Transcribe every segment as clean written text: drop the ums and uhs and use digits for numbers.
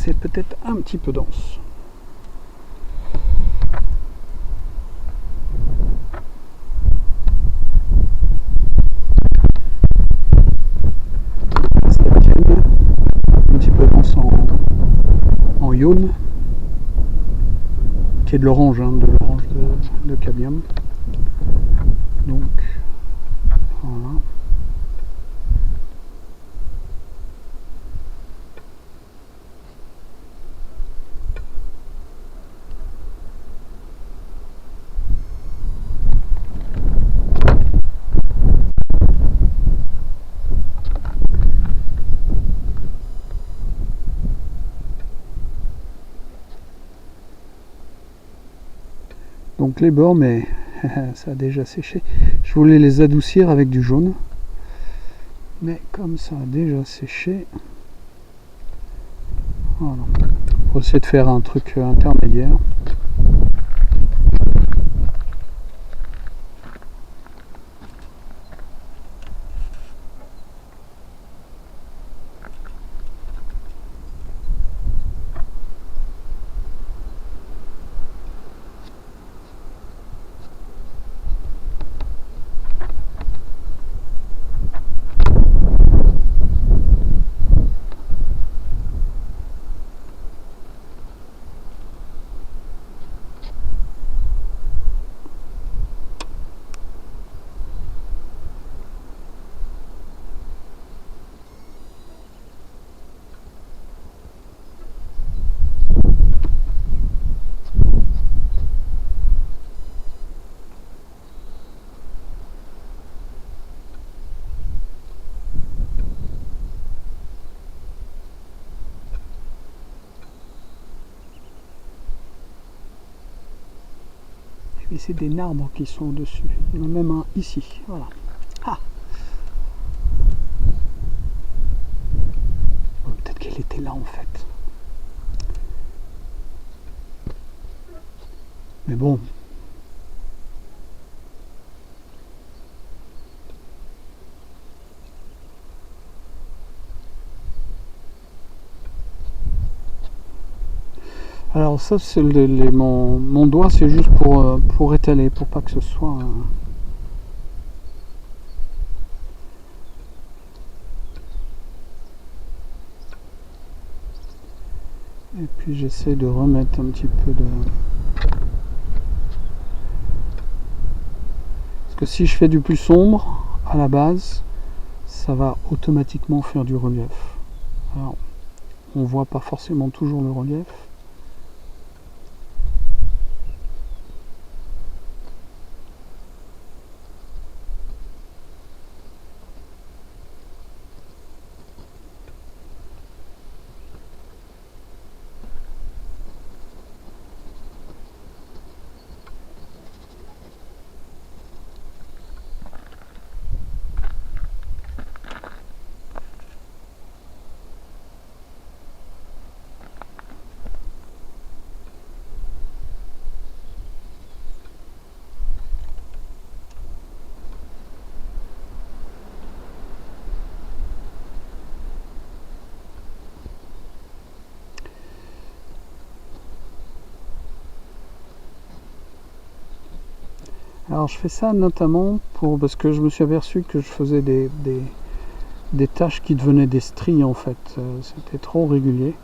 c'est peut-être un petit peu dense. Un petit peu dense en jaune, qui est de l'orange, de cadmium. Donc voilà. Donc les bords, mais ça a déjà séché. Je voulais les adoucir avec du jaune, mais comme ça a déjà séché, voilà. On va essayer de faire un truc intermédiaire. Et c'est des arbres qui sont au-dessus. Il y en a même un ici. Voilà. Ah, peut-être qu'elle était là en fait. Mais bon. Alors ça, c'est mon doigt, c'est juste pour étaler, pour pas que ce soit... Et puis j'essaie de remettre un petit peu de... Parce que si je fais du plus sombre à la base, ça va automatiquement faire du relief. Alors, on voit pas forcément toujours le relief. Alors je fais ça notamment parce que je me suis aperçu que je faisais des taches qui devenaient des stries en fait. C'était trop régulier.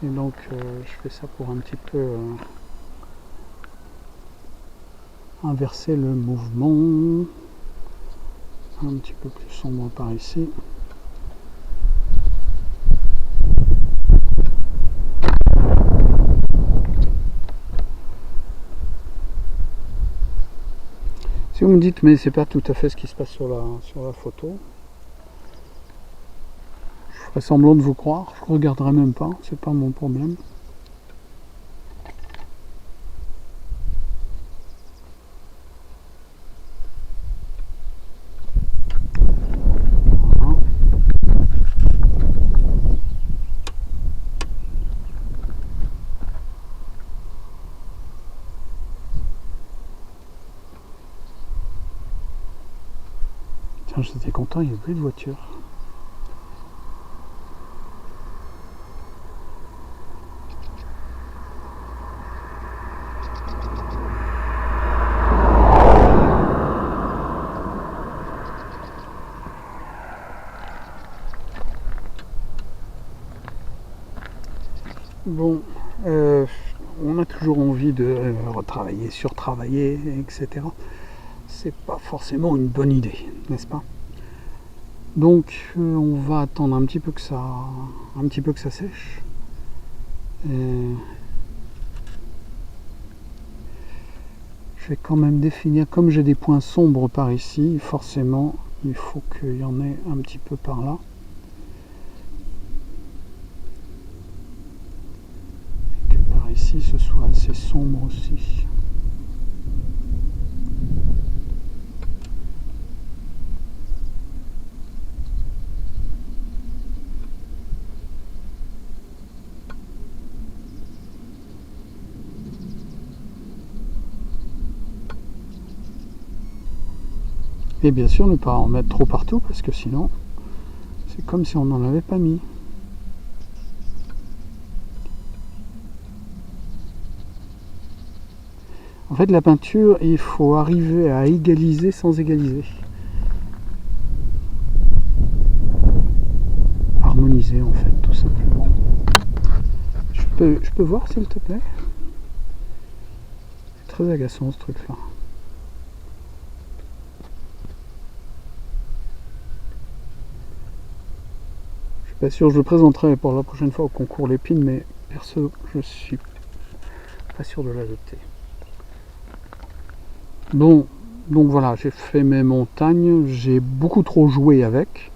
Et donc je fais ça pour un petit peu inverser le mouvement. Un petit peu plus sombre par ici. Si vous me dites mais c'est pas tout à fait ce qui se passe sur la photo, je ferai semblant de vous croire, je regarderai même pas, c'est pas mon problème. Voilà. Tiens, j'étais content, il n'y a plus de voiture. Bon, on a toujours envie de retravailler, surtravailler, etc. C'est pas forcément une bonne idée, n'est-ce pas? Donc on va attendre un petit peu que ça sèche. Je vais quand même définir, comme j'ai des points sombres par ici, forcément il faut qu'il y en ait un petit peu par là. Et que par ici ce soit assez sombre aussi. Et bien sûr ne pas en mettre trop partout parce que sinon c'est comme si on n'en avait pas mis. En fait la peinture il faut arriver à égaliser sans égaliser. Harmoniser en fait tout simplement. Je peux voir s'il te plaît? C'est très agaçant ce truc là. Pas sûr, je le présenterai pour la prochaine fois au concours Lépine, mais perso, je suis pas sûr de l'adopter. Bon, donc voilà, j'ai fait mes montagnes, j'ai beaucoup trop joué avec.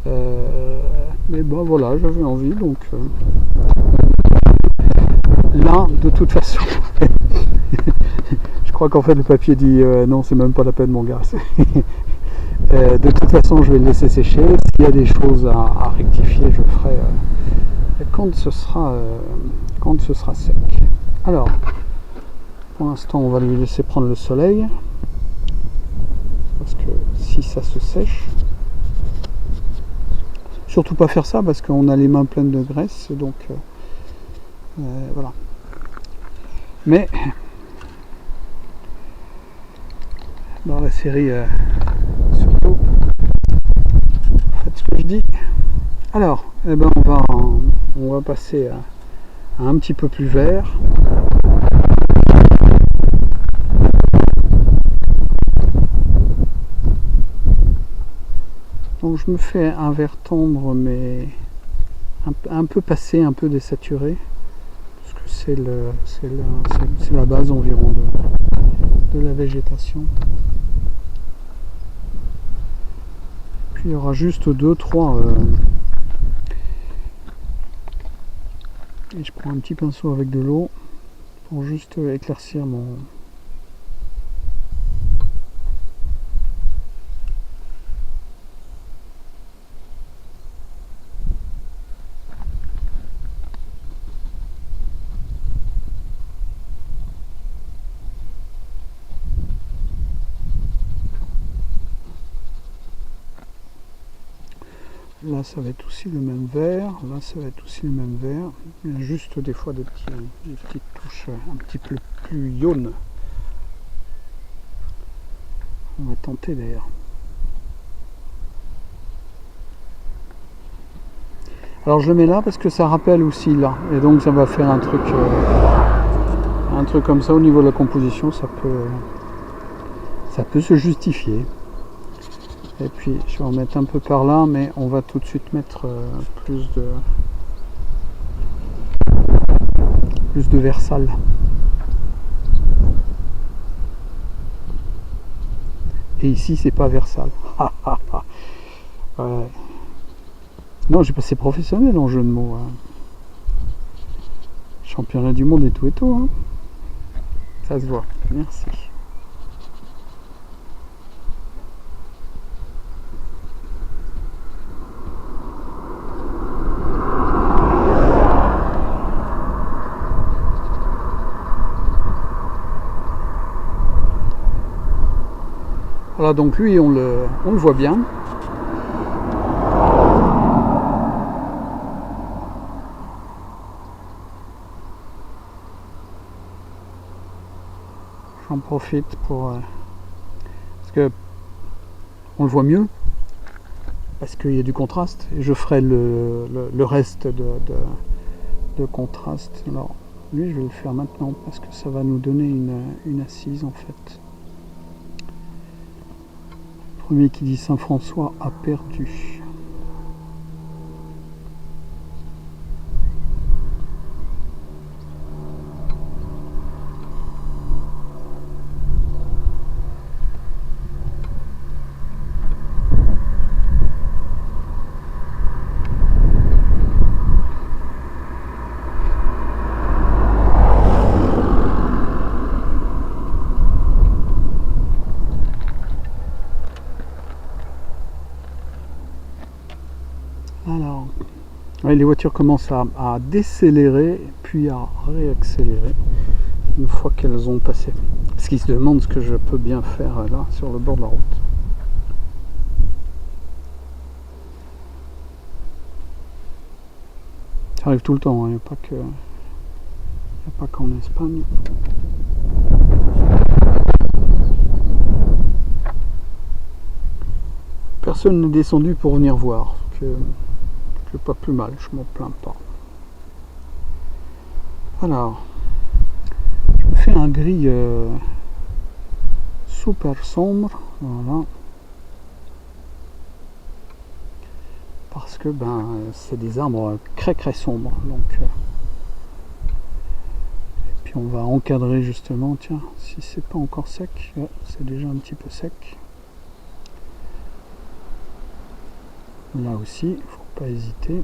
Mais bon, voilà, j'avais envie, donc là, de toute façon, je crois qu'en fait le papier dit non, c'est même pas la peine, mon gars. De toute façon, je vais le laisser sécher. S'il y a des choses à rectifier, je ferai quand ce sera sec. Alors, pour l'instant, on va lui laisser prendre le soleil. Parce que si ça se sèche, surtout pas faire ça parce qu'on a les mains pleines de graisse. Donc, voilà. Mais, dans la série... surtout, faites ce que je dis. Alors, eh ben on va passer à un petit peu plus vert. Donc je me fais un vert tendre mais un peu passé, un peu désaturé, parce que c'est la base environ de la végétation. Puis il y aura juste 2-3 et je prends un petit pinceau avec de l'eau pour juste éclaircir mon... Là ça va être aussi le même vert, là ça va être aussi le même vert. Il y a juste des fois des petites touches un petit peu plus jaune. On va tenter d'ailleurs. Alors je le mets là parce que ça rappelle aussi là. Et donc ça va faire un truc comme ça au niveau de la composition, ça peut se justifier. Et puis je vais en mettre un peu par là, mais on va tout de suite mettre plus de vert sale. Et ici c'est pas vert sale. Ouais. Non, j'ai passé professionnel en jeu de mots. Hein. Championnat du monde et tout. Hein. Ça se voit. Merci. Voilà, donc lui, on le voit bien. J'en profite pour... parce que on le voit mieux, parce qu'il y a du contraste. Et je ferai le reste de contraste. Alors lui je vais le faire maintenant parce que ça va nous donner une assise en fait. Premier qui dit Saint François a perdu. Alors, ouais, les voitures commencent à décélérer puis à réaccélérer une fois qu'elles ont passé. Ce qui se demande ce que je peux bien faire là sur le bord de la route. Ça arrive tout le temps, il n'y a pas qu'en Espagne. Personne n'est descendu pour venir voir, que pas plus mal, je m'en plains pas. Alors, je me fais un gris super sombre, voilà, parce que c'est des arbres très sombres, donc et puis on va encadrer justement, tiens, si c'est pas encore sec, c'est déjà un petit peu sec. Là aussi, il ne faut pas hésiter.